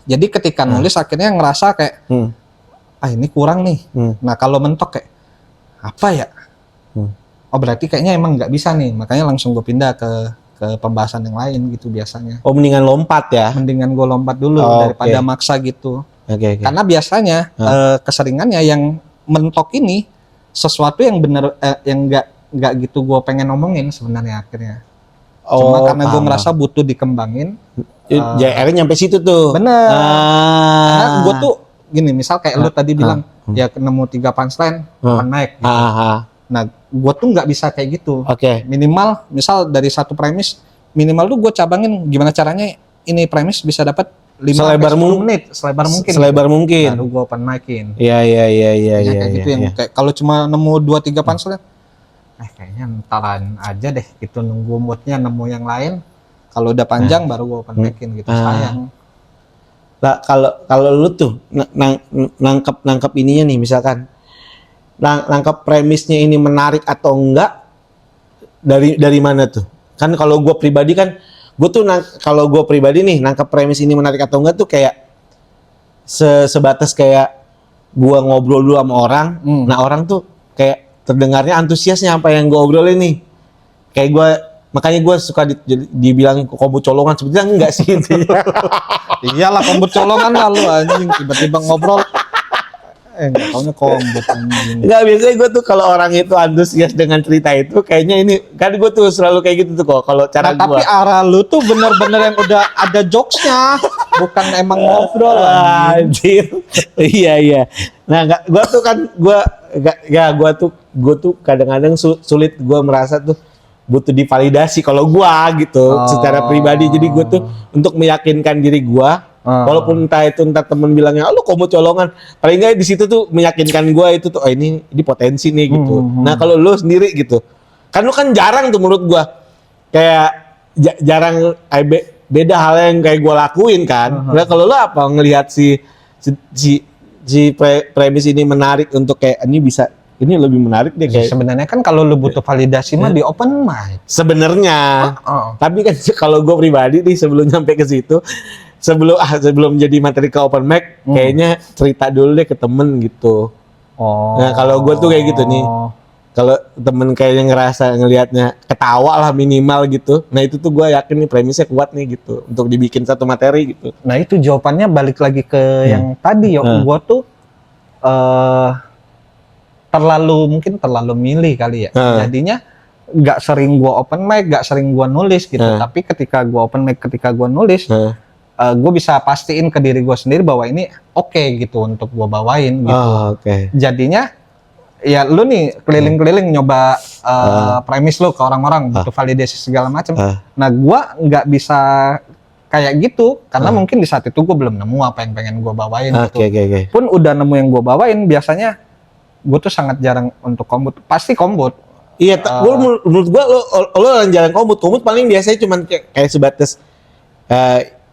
Jadi ketika nulis akhirnya ngerasa kayak, ini kurang nih. Nah kalau mentok kayak apa ya? Oh berarti kayaknya emang nggak bisa nih, makanya langsung gue pindah ke pembahasan yang lain gitu biasanya. Oh mendingan lompat ya? Mendingan gue lompat dulu daripada maksa gitu. Oke. Karena biasanya keseringannya yang mentok ini sesuatu yang bener yang nggak gitu gue pengen ngomongin sebenarnya akhirnya. Cuma karena gue ngerasa butuh dikembangin. JR nyampe situ tuh. Bener. Karena gue tuh gini, misal kayak lu tadi bilang ya nemu 3 punchline naik. Gitu. Nah, gue tuh nggak bisa kayak gitu. Minimal, misal dari satu premis, minimal tuh gue cabangin gimana caranya ini premis bisa dapat Selebar 10 menit, selebar mungkin. Selebar mungkin. Baru gua open mic-in. Iya. Kayak gitu yang kayak kalau cuma nemu 2-3 punchline, kayaknya ntaran aja deh gitu, nunggu moodnya nemu yang lain. Kalau udah panjang baru gua open mic-in gitu. Sayang. Lah kalau lu tuh nangkep ininya nih, misalkan nangkep premisnya ini menarik atau enggak, dari mana tuh? Kan kalau gue pribadi kan, kalau gue pribadi nih nangkep premis ini menarik atau enggak tuh kayak sebatas kayak gue ngobrol dulu sama orang, nah orang tuh kayak terdengarnya antusiasnya apa yang gue obrolin nih. Kayak gue, makanya gue suka dibilang kombut colongan, sebetulnya enggak sih intinya. Iyalah kombut colongan lah lu anjing, tiba-tiba ngobrol nggak taunya kombut anjing. Enggak, biasanya gue tuh kalau orang itu antusias dengan cerita itu kayaknya ini kan gue tuh selalu kayak gitu tuh kok kalau cara Nah, tapi gue. arah lu tuh bener-bener yang udah ada jokesnya, bukan emang ngobrol Anjir. Iya. Nah, gue tuh kan gue tuh kadang-kadang sulit, gue merasa tuh butuh divalidasi kalau gua gitu secara pribadi. Jadi gue tuh untuk meyakinkan diri gua, walaupun entah temen bilangnya lu kombut colongan, paling nggak di situ tuh meyakinkan gua itu tuh ini potensi nih gitu. Nah kalau lu sendiri gitu kan, lu kan jarang tuh menurut gua kayak jarang beda hal yang kayak gua lakuin kan. Nah kalau lu apa ngelihat si premis ini menarik untuk kayak ini lebih menarik deh kayak. Sebenarnya kan kalau lu butuh validasi mah di open mic. Sebenarnya. Tapi kan kalau gue pribadi nih sebelum nyampe ke situ, sebelum jadi materi ke open mic, kayaknya cerita dulu deh ke temen gitu. Nah kalau gue tuh kayak gitu nih. Kalau temen kayaknya ngerasa ngelihatnya ketawa lah minimal gitu. Nah itu tuh gue yakin nih premisnya kuat nih gitu untuk dibikin satu materi gitu. Nah itu jawabannya balik lagi ke yang tadi ya. Gue tuh mungkin terlalu milih kali ya. Jadinya nggak sering gua open mic, nggak sering gua nulis gitu. Tapi ketika gua open mic, ketika gua nulis, gua bisa pastiin ke diri gua sendiri bahwa ini oke gitu untuk gua bawain gitu. Jadinya ya lu nih keliling-keliling nyoba premis lu ke orang-orang, butuh validasi segala macam. Nah gua nggak bisa kayak gitu karena mungkin di saat itu gua belum nemu apa yang pengen gua bawain gitu. Pun udah nemu yang gua bawain, biasanya gue tuh sangat jarang untuk kombut. Pasti kombut. Iya, menurut gue lo jarang kombut. Kombut paling biasanya cuman kayak sebatas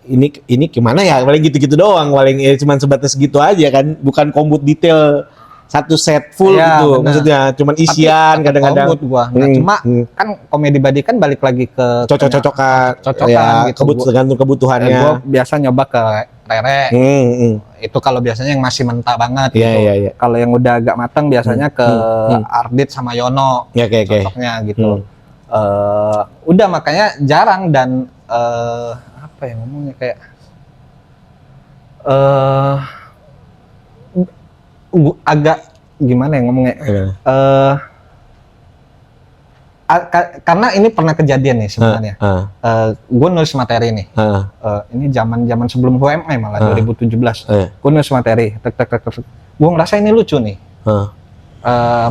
ini gimana ya, paling gitu-gitu doang. Paling ya cuman sebatas gitu aja kan, bukan kombut detail satu set full gitu. Bener. Maksudnya cuman isian kadang-kadang. Kombut gua. Nah, cuma kan komedi body kan balik lagi ke cocokan ya, gitu. Tergantung kebutuhannya. Gue biasa nyoba ke Rere. Itu kalau biasanya yang masih mentah banget gitu. Kalau yang udah agak matang biasanya ke Ardit sama Yono. Cocoknya gitu. Udah makanya jarang dan apa ya ngomongnya kayak agak gimana ya ngomongnya? Karena ini pernah kejadian nih sebenarnya. Gue nulis materi nih. Ini zaman sebelum HMM malah 2017. Gue nulis materi. Gue ngerasa ini lucu nih.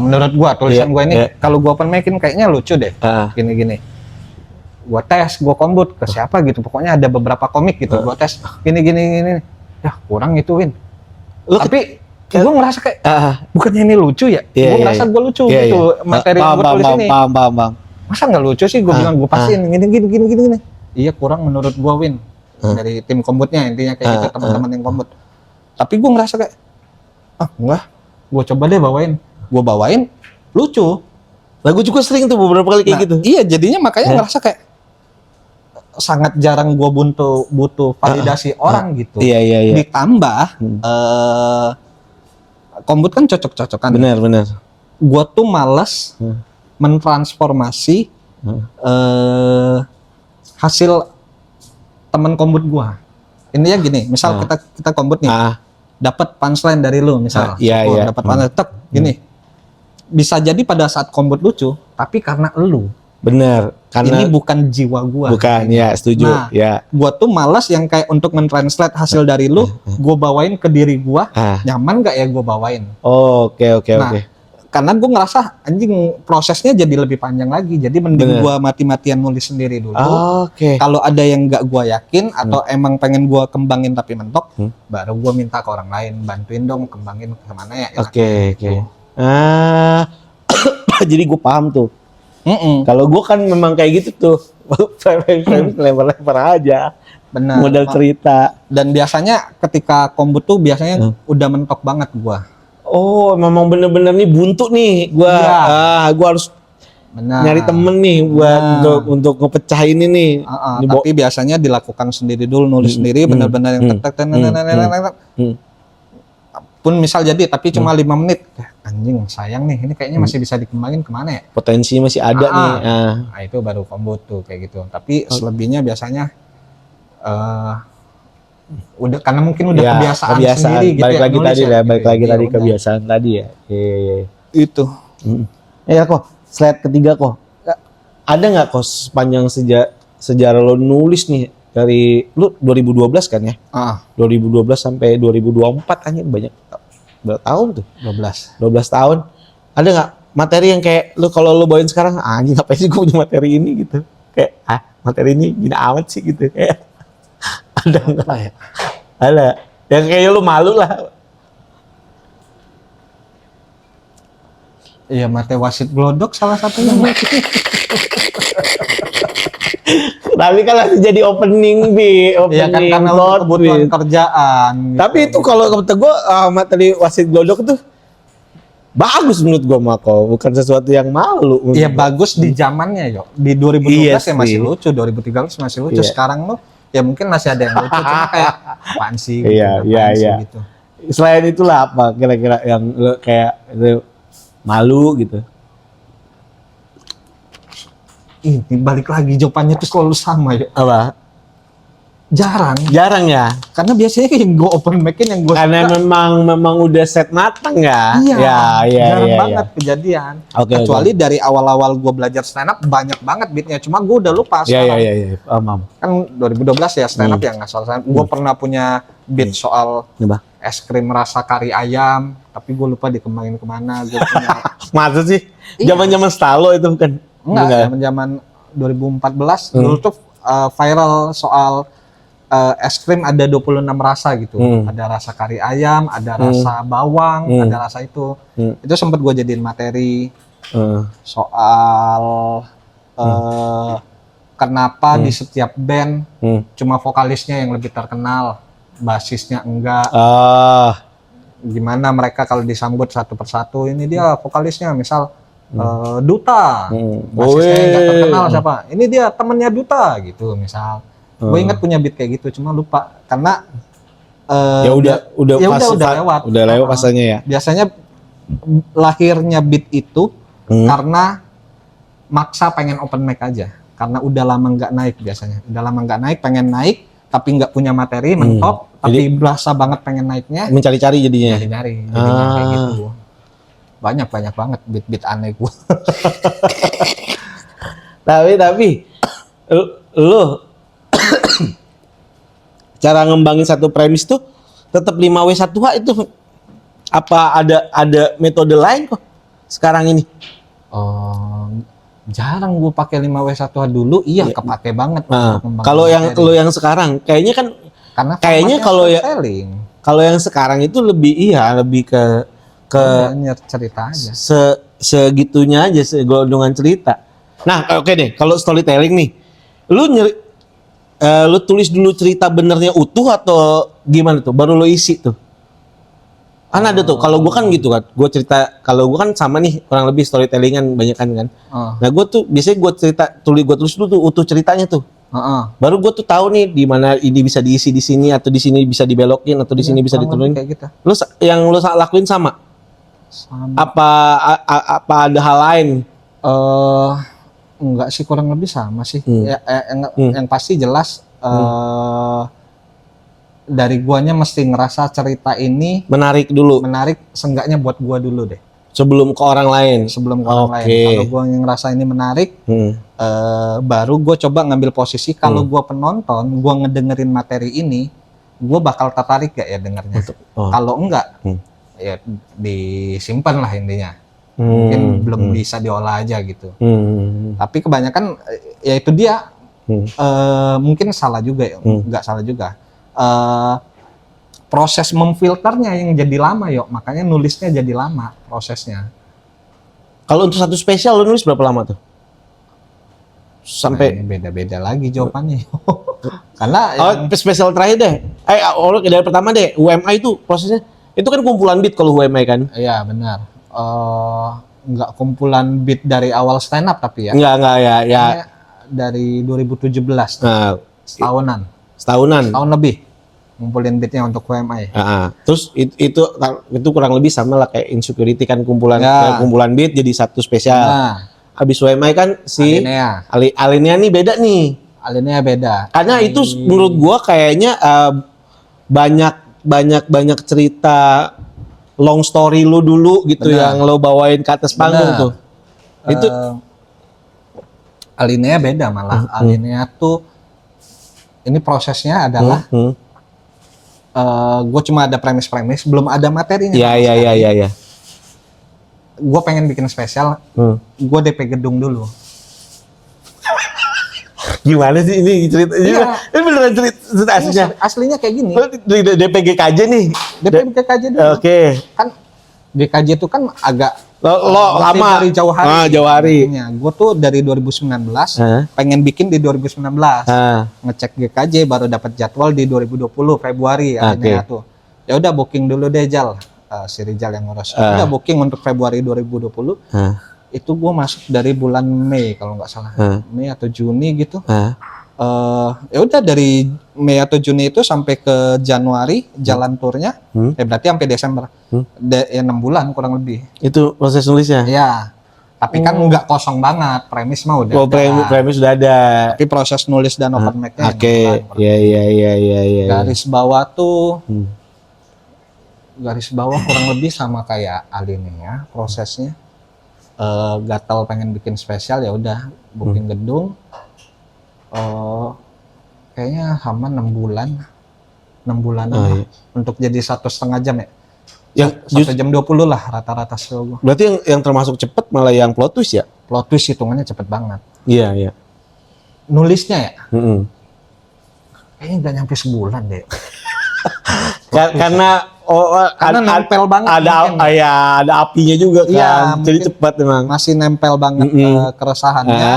Menurut gue tulisan gue ini kalau gue open mic-in kayaknya lucu deh. Gini. Gue tes, gue kombut ke siapa gitu. Pokoknya ada beberapa komik gitu. Gue tes gini. Ya kurang itu Win. Tapi gue ngerasa kayak bukannya ini lucu ya? Gue ngerasa gue lucu gitu materi yang gue tulis ini. Paham. Masa nggak lucu sih? Gue bilang gue pastiin gini. Iya kurang menurut gue Win. Dari tim kombutnya intinya kayak gitu, teman-teman yang kombut. Tapi gue ngerasa kayak enggak. Gue coba deh bawain. Gue bawain lucu. Lagu juga sering tuh beberapa kali kayak gitu. Iya jadinya makanya ngerasa kayak sangat jarang gue butuh validasi orang gitu. Iya. Ditambah kombut kan cocok-cocokan. Benar. Gue tuh malas mentransformasi hasil teman kombut gue. Intinya gini, misal kita kombut nih, dapat punchline dari lu misal, dapat punchline, gini. Bisa jadi pada saat kombut lucu, tapi karena lu. Bener, karena ini bukan jiwa gua. Bukan, ya setuju. Nah, gua tuh malas yang kayak untuk mentranslate hasil dari lu, gua bawain ke diri gua, nyaman gak ya gua bawain? Oke. Nah, karena gue ngerasa anjing prosesnya jadi lebih panjang lagi, jadi mending Bener. gue mati-matian nulis sendiri dulu. Oke. Kalau ada yang nggak gue yakin atau emang pengen gue kembangin tapi mentok, baru gue minta ke orang lain, bantuin dong kembangin kemana ya. Oke. Jadi gue paham tuh. Mm-mm. Kalau gue kan memang kayak gitu tuh. Frame lempar-lempar aja. Benar. Modal cerita. Dan biasanya ketika kombut tuh biasanya udah mentok banget gue. Oh, memang bener-bener nih buntu nih. Gua harus Benar. nyari temen nih buat untuk ngepecah ini nih. Ini Tapi biasanya dilakukan sendiri dulu, nulis sendiri, benar-benar yang tek pun misal jadi, tapi cuma 5 menit. Anjing, sayang nih, ini kayaknya masih bisa dikembangin kemana ya? potensi masih ada nih. Nah, itu baru combo tuh kayak gitu. Tapi selebihnya biasanya udah karena mungkin udah Ya, kebiasaan sendiri gitu balik ya. lagi nulis tadi ya, lah, gitu balik ya. lagi Iya, tadi udah. kebiasaan tadi ya. Iya. Itu. Ya kok, slide ketiga kok. Ada nggak kok sepanjang sejarah lo nulis nih dari lu 2012 kan ya? 2012 sampai 2024 anjir banyak berapa tahun tuh? 12. 12 tahun. Ada nggak materi yang kayak lu kalau lu bawain sekarang anjing ngapain sih gue punya materi ini gitu? Kayak materi ini gini amat sih gitu. Kayak ada nggak ya? Ada. Yang kayak lu malu lah. Iya, mate wasit glodok salah satunya. Tapi kan langsung jadi opening Iya kan karena untuk plot, kebutuhan Bi. kerjaan. Tapi itu kalau kata gue materi wasit glodok itu bagus menurut gue Mako, bukan sesuatu yang malu. Iya bagus di zamannya yo. Di 2012 Iya ya masih sih. lucu, 2013 masih lucu. Iya. Sekarang lo ya mungkin masih ada yang lucu, cuma kayak apaan sih? Gitu, Iya, apaan iya, sih, iya. Gitu. Selain itulah apa kira-kira yang lo kayak lu malu gitu? Ini balik lagi jawabannya tuh selalu sama ya. Apa? Jarang Ya, karena biasanya yang gue open mic-in yang gue karena memang udah set matang ya. iya, jarang iya, banget kejadian. Oke, Kecuali dari awal-awal gue belajar stand up banyak banget beatnya, cuma gue udah lupa Iya, sekarang. iya. Paham. Kan 2012 ya stand up yang ngasal stand up. Gue pernah punya beat soal Coba. es krim rasa kari ayam, tapi gue lupa dikembangin kemana. Gue punya Masa sih? Iya. Zaman-zaman Stalo itu bukan? enggak, zaman 2014 dulu tuh viral soal es krim ada 26 rasa gitu. Ada rasa kari ayam, ada rasa bawang, ada rasa itu. Itu sempat gue jadiin materi soal kenapa di setiap band cuma vokalisnya yang lebih terkenal, basisnya enggak. Gimana mereka kalau disambut satu persatu, ini dia vokalisnya misal Duta, basisnya yang nggak terkenal siapa, ini dia temennya Duta gitu misal. Gue ingat punya beat kayak gitu, cuma lupa karena Ya udah lewat. Udah lewat masanya ya. Biasanya lahirnya beat itu karena maksa pengen open mic aja, karena udah lama nggak naik biasanya. Udah lama nggak naik, pengen naik tapi nggak punya materi, mentok, tapi berasa banget pengen naiknya. Mencari-cari jadinya. Nyari jadinya kayak gitu. Banyak banget beat aneh gue. Tapi lu cara ngembangin satu premis tuh tetap 5W1H itu apa ada metode lain kok sekarang ini? Jarang gue pakai 5W1H dulu, kepake banget. Nah, untuk ngembangin kalau yang materi. lo yang sekarang kayaknya kan Karena kayaknya formatnya kalau yang sekarang itu lebih ke cerita aja. segitunya aja segelondongan cerita. Nah, oke deh, kalau storytelling nih, lu tulis dulu cerita benernya utuh atau gimana tuh? Baru lo isi tuh. Kan ada tuh. Kalau gua kan gitu kan. Gua cerita, kalau gua kan sama nih kurang lebih storytellingan banyak kan. Nah, gua tuh biasanya gua tulis dulu tuh utuh ceritanya tuh. Baru gua tuh tahu nih di mana ini bisa diisi di sini atau di sini bisa dibelokin atau di sini bisa diturunin. Kayak gitu. Yang lu lakuin sama? Apa ada hal lain? Enggak sih, kurang lebih sama sih. Yang pasti jelas dari guanya mesti ngerasa cerita ini Menarik dulu menarik, seenggaknya buat gua dulu deh. sebelum ke orang lain. Sebelum ke orang lain. Kalau gua yang ngerasa ini menarik, baru gua coba ngambil posisi kalau gua penonton, gua ngedengerin materi ini, gua bakal tertarik gak ya dengernya. Kalau enggak, ya disimpan lah intinya. mungkin belum bisa diolah aja gitu. Tapi kebanyakan ya itu dia mungkin salah juga ya, nggak salah juga. Proses memfilternya yang jadi lama makanya nulisnya jadi lama prosesnya. Kalau untuk satu spesial lu nulis berapa lama tuh? Sampai Beda-beda lagi jawabannya. Karena spesial terakhir deh. Dari pertama deh, UMI itu prosesnya itu kan kumpulan beat kalau UMI kan? Iya benar. Nggak kumpulan beat dari awal stand up tapi ya. Enggak ya. Kayaknya dari 2017. Nah, Setahunan. Tahun lebih ngumpulin beatnya untuk UMI. Terus itu kurang lebih sama lah kayak Insecurity kan kumpulan beat jadi satu spesial. Nah, Habis UMI kan si Alinea nih beda nih. Alinea beda. Karena itu menurut gua kayaknya banyak cerita long story lu dulu gitu yang lo bawain ke atas panggung tuh. Itu Alinea beda malah. Alinea tuh ini prosesnya adalah gue cuma ada premis, belum ada materinya. Iya. Gue pengen bikin spesial, gue DP gedung dulu. Gimana sih ini ceritanya? Iya. Ini beneran cerita aslinya? Aslinya kayak gini. DPGKJ nih? DPGKJ dulu. Oke. Kan GKJ itu kan agak lama. dari jauh hari. Jauh hari. Gue tuh dari 2019 pengen bikin di 2019. Ngecek GKJ baru dapat jadwal di 2020 Februari akhirnya tuh. Ya udah booking dulu deh Jal. Si Rizal yang ngurus. Udah booking untuk Februari 2020. Itu gue masuk dari bulan Mei kalau nggak salah. Mei atau Juni gitu. Ya udah dari Mei atau Juni itu sampai ke Januari jalan turnya. Berarti sampai Desember. 6 bulan kurang lebih. Itu proses nulisnya? Ya. Tapi kan nggak kosong banget. Premis mah udah premis sudah ada. Tapi proses nulis dan open mic-nya. Oke. Iya. Garis bawah tuh garis bawah kurang lebih sama kayak Alinea prosesnya. Gatal pengen bikin spesial ya udah booking gedung. Kayaknya hama 6 bulan untuk jadi 1,5 jam ya. Yang 1 jam 20 lah rata-rata show gua. Berarti yang termasuk cepet malah yang plot twist ya? Plot twist hitungannya cepet banget. Iya. Nulisnya ya? Kayaknya nggak nyampe sebulan deh. Karena nempel banget. Ada apinya juga kan. Iya, jadi cepat memang. Masih nempel banget keresahannya.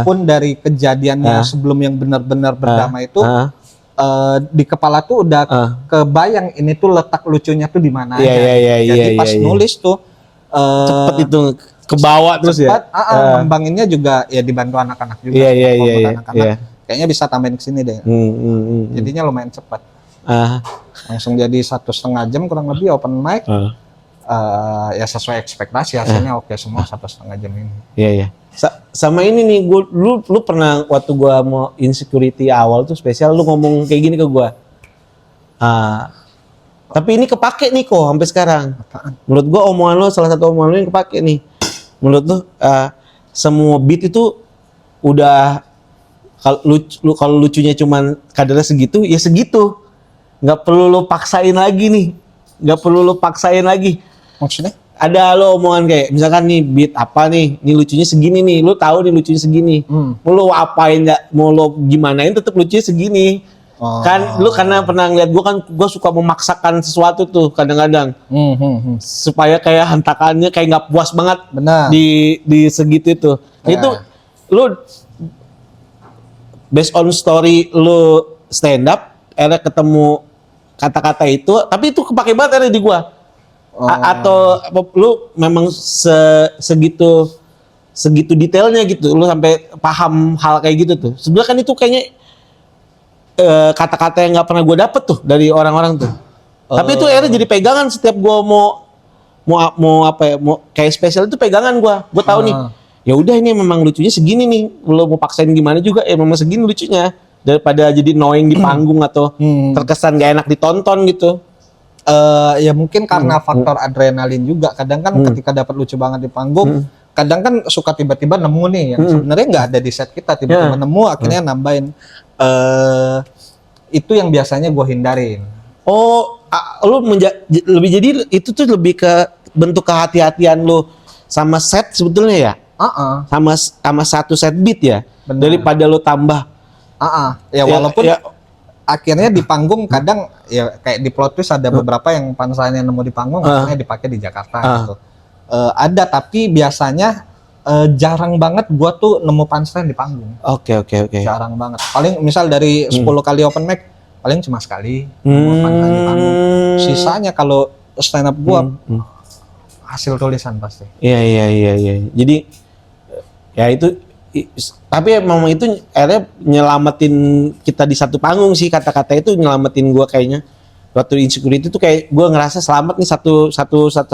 Pun dari kejadiannya sebelum yang benar-benar berdamai itu di kepala tuh udah kebayang ini tuh letak lucunya tuh di mana aja. Jadi pas nulis tuh cepet itu ke bawah terus ya. Ngembanginnya juga ya dibantu anak-anak juga. Iya. Kayaknya bisa tambahin ke sini deh. Jadinya lumayan cepat. Langsung jadi 1,5 jam kurang lebih open mic. Ya sesuai ekspektasi hasilnya oke semua 1,5 jam ini. Iya. Sama ini nih, lu pernah waktu gua mau Insecurity awal tuh spesial lu ngomong kayak gini ke gua. Tapi ini kepake nih kok sampai sekarang. Menurut gua omongan lu salah satu omongan lu yang kepake nih. Menurut lu semua beat itu udah kalau lucunya cuman kadarnya segitu ya segitu. Nggak perlu lu paksain lagi nih. Maksudnya? Ada lo omongan kayak misalkan nih beat apa nih, ini lucunya segini nih, lu tahu nih lucunya segini. Mau lo apain nggak, mau lo gimanain tetap lucunya segini. Kan lu karena pernah ngeliat gua suka memaksakan sesuatu tuh kadang-kadang. Supaya kayak hentakannya kayak nggak puas banget. Benar. Di segitu itu. Itu lu based on story lu stand up, era ketemu kata-kata itu, tapi itu kepake banget era di gua. Atau lu memang segitu detailnya gitu, lu sampai paham hal kayak gitu tuh. Sebenarnya kan itu kayaknya kata-kata yang nggak pernah gua dapet tuh dari orang-orang tuh. Tapi itu era jadi pegangan setiap gua mau kayak spesial itu pegangan gua tahu nih. Ya udah ini memang lucunya segini nih. Lu mau paksain gimana juga ya memang segini lucunya. Daripada jadi knowing di panggung atau terkesan gak enak ditonton gitu. Ya mungkin karena faktor adrenalin juga. Kadang kan ketika dapat lucu banget di panggung, kadang kan suka tiba-tiba nemu nih yang sebenarnya nggak ada di set kita, tiba-tiba nemu akhirnya nambahin. Itu yang biasanya gue hindarin. Lu lebih jadi itu tuh lebih ke bentuk kehati-hatian lu sama set sebetulnya ya. Sama satu set beat ya. Benar. Daripada lo tambah. Ya walaupun ya, akhirnya di panggung kadang ya kayak di plot twist ada beberapa yang punchline yang nemu di panggung akhirnya dipakai di Jakarta gitu. Ada, tapi biasanya jarang banget gua tuh nemu punchline di panggung. Oke. Jarang banget. Paling misal dari 10 kali open mic paling cuma sekali nemu punchline di panggung. Sisanya kalau stand up gua hasil tulisan pasti. Iya. Jadi ya itu tapi emang itu akhirnya nyelamatin kita di satu panggung sih, kata-kata itu nyelamatin gua kayaknya. Waktu Insecurity tuh kayak gua ngerasa selamat nih satu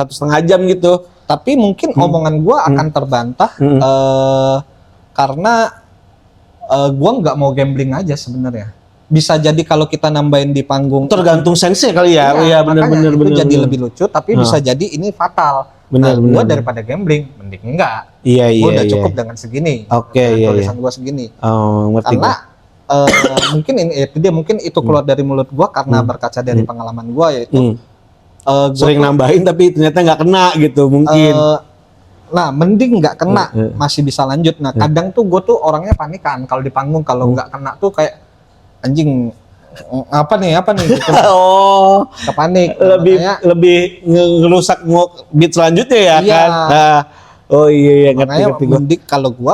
setengah jam gitu. Tapi mungkin omongan gua akan terbantah karena gua nggak mau gambling aja sebenarnya. Bisa jadi kalau kita nambahin di panggung Tergantung sense kali ya. Iya makanya benar. itu jadi lebih lucu, tapi bisa jadi ini fatal. Benar. Gua daripada gambling mending enggak. Iya. Gua udah cukup dengan segini. Oke, iya. Tulisan gua segini. Oh, ngerti Karena gua. mungkin mungkin itu keluar dari mulut gua karena berkaca dari pengalaman gua, yaitu gua Sering nambahin tapi ternyata nggak kena gitu mungkin. nah mending nggak kena masih bisa lanjut. Nah kadang tuh gue tuh orangnya panikan kalau di panggung, kalau nggak kena tuh kayak anjing apa nih gitu. Oh, Kepanik. lebih ngerusak beat selanjutnya ya Iya. kan. Nah, oh iya Makanya ngerti gua. mending kalau gua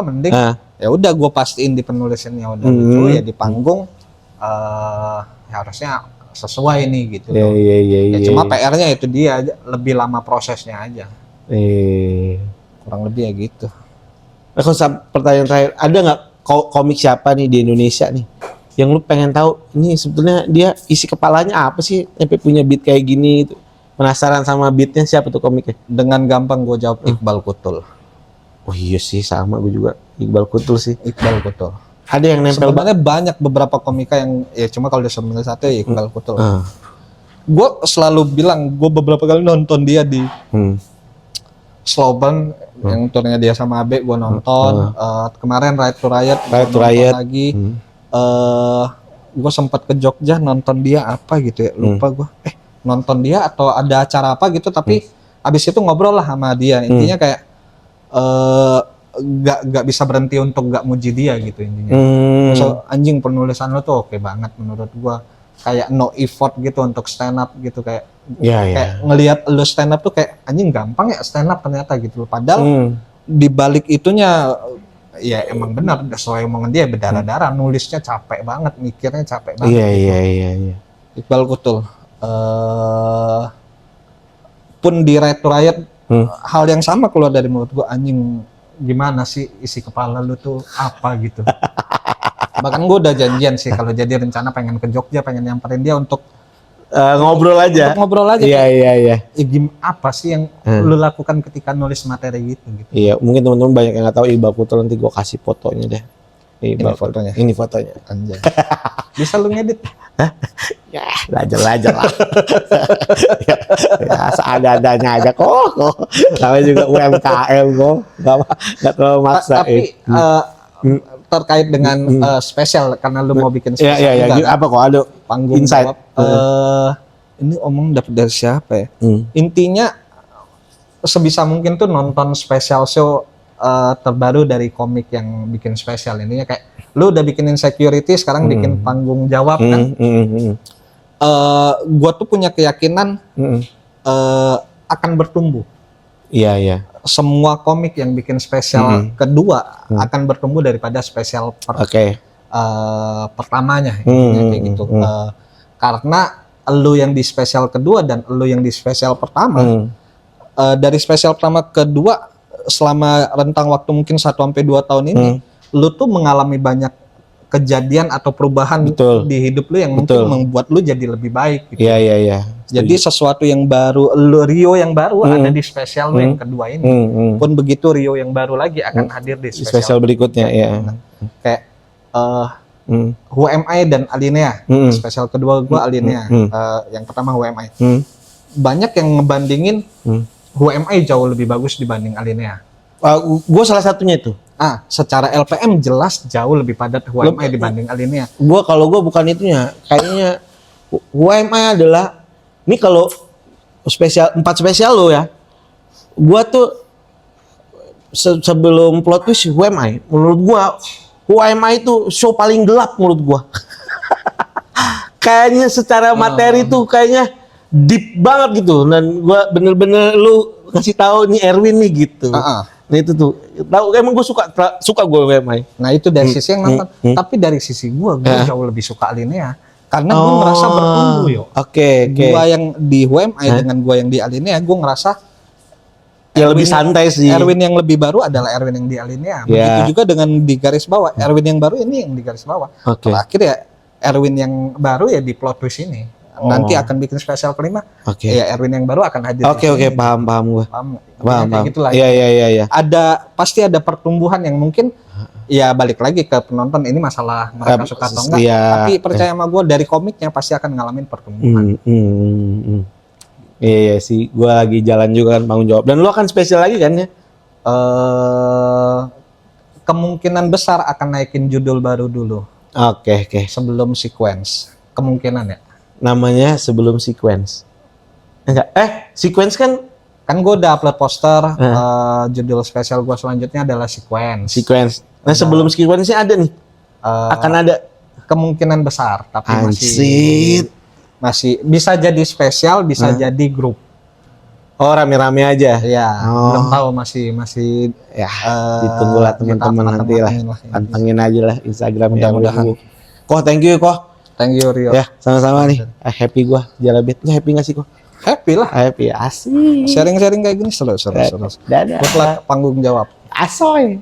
ya udah gue pastiin di penulisannya udah lucu, ya di panggung ya harusnya sesuai nih gitu. Iya. Ya cuma PR-nya itu dia lebih lama prosesnya aja. Kurang lebih ya gitu. Nah, kalau pertanyaan terakhir, ada nggak komik siapa nih di Indonesia nih yang lu pengen tahu ini sebetulnya dia isi kepalanya apa sih sampai punya beat kayak gini gitu. Penasaran sama beatnya, siapa tuh komiknya? Dengan gampang gue jawab Iqbal Kutul. Oh iya sih, sama gue juga Iqbal Kutul sih. Iqbal Kutul. Ada yang nempel Sebenarnya banyak beberapa komika yang ya cuma kalau disuruh milih satu ya Iqbal Kutul. Gue selalu bilang gue beberapa kali nonton dia di Slowburn yang turnya dia sama Abe, gue nonton. Kemarin Right to Riot lagi. Gue sempat ke Jogja nonton dia apa gitu ya, lupa gue. Nonton dia atau ada acara apa gitu, tapi abis itu ngobrol lah sama dia. Intinya kayak nggak bisa berhenti untuk nggak muji dia gitu intinya. So, anjing penulisan lo tuh oke banget menurut gue. Kayak no effort gitu untuk stand up gitu, kayak kayak ngelihat lo stand up tuh kayak anjing gampang ya stand up ternyata gitu. Padahal di balik itunya ya emang benar sesuai omongan dia, berdarah-darah, nulisnya capek banget, mikirnya capek banget. Iya. Iqbal Kutul. Pun di Right to Riot hal yang sama keluar dari mulut gua, anjing gimana sih isi kepala lu tuh apa gitu. Bahkan gua udah janjian sih kalau jadi rencana pengen ke Jogja, pengen nyamperin dia untuk ngobrol aja. Untuk ngobrol aja. Iya. Apa sih yang lu lakukan ketika nulis materi gitu? Iya, mungkin teman-teman banyak yang nggak tahu Iqbal Kutul, nanti gua kasih fotonya deh. Ini fotonya. Ini fotonya. Anjay. Bisa lu ngedit? Ya, lajal lah. ya seadanya aja kok. Namanya juga UMKM kok. Nggak terlalu maksa. Tapi terkait dengan spesial, karena lu mau bikin spesial. Iya. Apa kok ada panggung insight? Jawab. Ini omong dapat dari siapa ya? Intinya sebisa mungkin tuh nonton special show terbaru dari komik yang bikin spesial. Intinya kayak lu udah bikin Insecurity, sekarang bikin panggung jawab kan. Gua tuh punya keyakinan akan bertumbuh. Iya. Semua komik yang bikin spesial kedua akan bertumbuh daripada spesial pertamanya, kayak gitu. Karena lu yang di spesial kedua dan lu yang di spesial pertama, dari spesial pertama kedua selama rentang waktu mungkin 1-2 tahun ini, lu tuh mengalami banyak kejadian atau perubahan di hidup lu yang mungkin membuat lu jadi lebih baik gitu. Iya. Jadi sesuatu yang baru, Rio yang baru ada di spesial lu yang kedua ini. Pun begitu Rio yang baru lagi akan hadir di spesial berikutnya ya. Kayak Who Am I dan Alinea. Spesial kedua gua Alinea. Yang pertama Who Am I. Banyak yang ngebandingin Who Am I jauh lebih bagus dibanding Alinea. Gue salah satunya itu. Secara LPM jelas jauh lebih padat Who Am I dibanding Alinea. Kalau gue bukan itunya, kayaknya Who Am I adalah ini kalau 4 spesial lo ya. Gue tuh sebelum plot twist Who Am I, menurut gua Who Am I itu show paling gelap menurut gua. Kayaknya secara materi tuh kayaknya deep banget gitu, dan gua bener-bener lu kasih tahu nih Erwin nih gitu. Nah itu tuh, tahu emang gue suka gue Who Am I. Nah itu dari sisi yang nonton, tapi dari sisi gue jauh lebih suka Alinea karena gue ngerasa bertumbuh yo. Oke. Gue yang di Who Am I dengan gue yang di Alinea, gue ngerasa ya lebih santai sih. Erwin yang lebih baru adalah Erwin yang di Alinea. Begitu juga dengan di garis bawah, Erwin yang baru ini yang di garis bawah. Terakhir ya Erwin yang baru ya di plot twist ini. Nanti akan bikin spesial kelima. Ya Erwin yang baru akan hadir. Oke, paham gue. Paham. Gitulah. Iya. Pasti ada pertumbuhan yang mungkin ya balik lagi ke penonton, ini masalah mereka suka atau enggak. Tapi percaya sama gue, dari komiknya pasti akan ngalamin pertumbuhan. Iya sih, gue lagi jalan juga kan tanggung jawab. Dan lo akan spesial lagi kan ya? Kemungkinan besar akan naikin judul baru dulu. Oke. Sebelum sequence. Kemungkinan ya. Namanya sebelum sequence. Enggak. Sequence kan gue udah upload poster. Judul spesial gue selanjutnya adalah sequence. Nah sebelum sequence-nya ada nih. Akan ada kemungkinan besar, tapi masih Anjir. bisa jadi spesial, bisa jadi grup. Oh rame-rame aja. Ya, belum tahu masih ya. Ditunggulah teman-teman nanti lah. Pantengin aja lah Instagramnya. Mudah-mudahan. Koh, thank you Koh. Thank you Rio. Ya, sama-sama nih. Happy gua Jalabit. Lu happy gak sih Koh? Happy lah. Happy, asik. Sharing-sharing kayak gini seru. Dadah. Mutlak panggung jawab. Asoy.